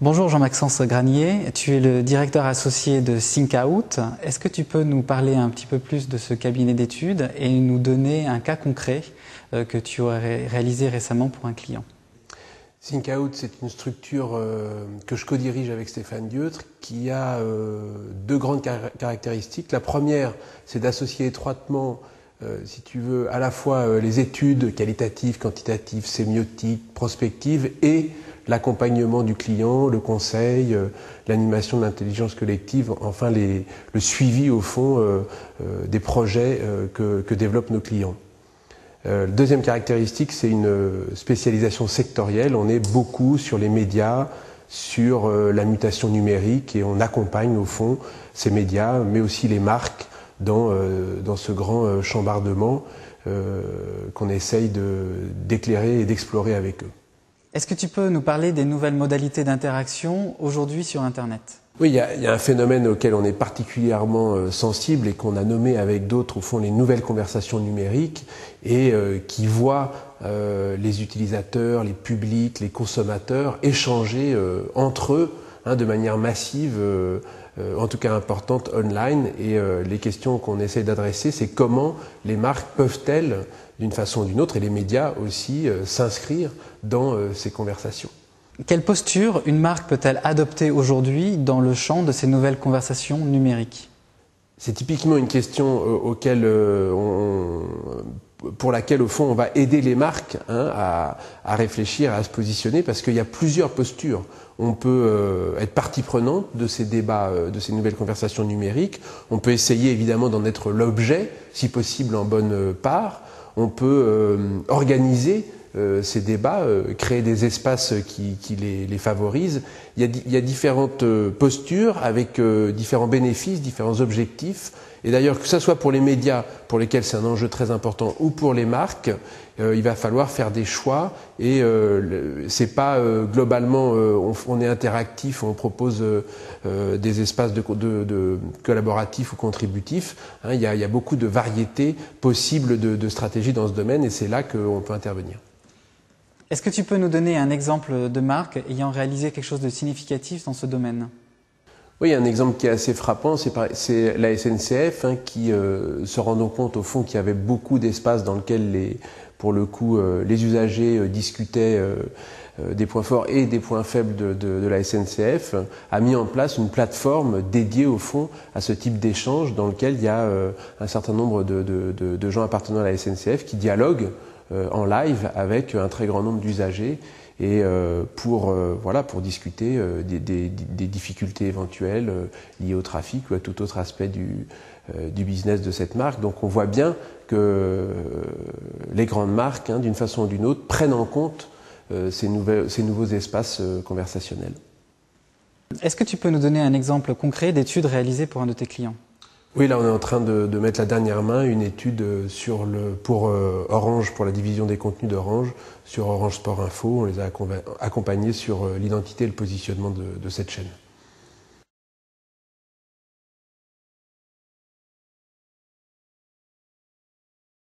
Bonjour Jean-Maxence Granier, tu es le directeur associé de ThinkOut. Est-ce que tu peux nous parler un petit peu plus de ce cabinet d'études et nous donner un cas concret que tu as réalisé récemment pour un client? ThinkOut, c'est une structure que je co-dirige avec Stéphane Dieuttre qui a deux grandes caractéristiques. La première, c'est d'associer étroitement, si tu veux, à la fois les études qualitatives, quantitatives, sémiotiques, prospectives et l'accompagnement du client, le conseil, l'animation de l'intelligence collective, enfin le suivi au fond des projets que développent nos clients. Deuxième caractéristique, c'est une spécialisation sectorielle. On est beaucoup sur les médias, sur la mutation numérique et on accompagne au fond ces médias, mais aussi les marques dans ce grand chambardement qu'on essaye d'éclairer et d'explorer avec eux. Est-ce que tu peux nous parler des nouvelles modalités d'interaction aujourd'hui sur Internet? Oui, il y a un phénomène auquel on est particulièrement sensible et qu'on a nommé avec d'autres, au fond, les nouvelles conversations numériques et qui voient les utilisateurs, les publics, les consommateurs échanger entre eux de manière massive, en tout cas importante, online. Et les questions qu'on essaie d'adresser, c'est comment les marques peuvent-elles, d'une façon ou d'une autre, et les médias aussi, s'inscrire dans ces conversations. Quelle posture une marque peut-elle adopter aujourd'hui dans le champ de ces nouvelles conversations numériques? C'est typiquement une question pour laquelle, au fond, on va aider les marques à réfléchir, à se positionner, parce qu'il y a plusieurs postures. On peut être partie prenante de ces débats, de ces nouvelles conversations numériques. On peut essayer, évidemment, d'en être l'objet, si possible en bonne part. On peut organiser ces débats, créer des espaces qui les favorisent. Il y a différentes postures avec différents bénéfices, différents objectifs. Et d'ailleurs, que ce soit pour les médias, pour lesquels c'est un enjeu très important, ou pour les marques, il va falloir faire des choix. Et c'est pas globalement, on est interactif, on propose des espaces de collaboratifs ou contributifs. Il y a beaucoup de variétés possibles de stratégies dans ce domaine, et c'est là qu'on peut intervenir. Est-ce que tu peux nous donner un exemple de marque ayant réalisé quelque chose de significatif dans ce domaine? Oui, un exemple qui est assez frappant, c'est la SNCF qui se rendant compte au fond qu'il y avait beaucoup d'espaces dans lesquels pour le coup les usagers discutaient des points forts et des points faibles de la SNCF, a mis en place une plateforme dédiée au fond à ce type d'échange dans lequel il y a un certain nombre de gens appartenant à la SNCF qui dialoguent en live avec un très grand nombre d'usagers et pour discuter des difficultés éventuelles liées au trafic ou à tout autre aspect du business de cette marque. Donc on voit bien que les grandes marques, d'une façon ou d'une autre, prennent en compte ces nouveaux espaces conversationnels. Est-ce que tu peux nous donner un exemple concret d'étude réalisée pour un de tes clients? Oui, là on est en train de mettre la dernière main, une étude pour Orange, pour la division des contenus d'Orange, sur Orange Sport Info. On les a accompagnés sur l'identité et le positionnement de cette chaîne.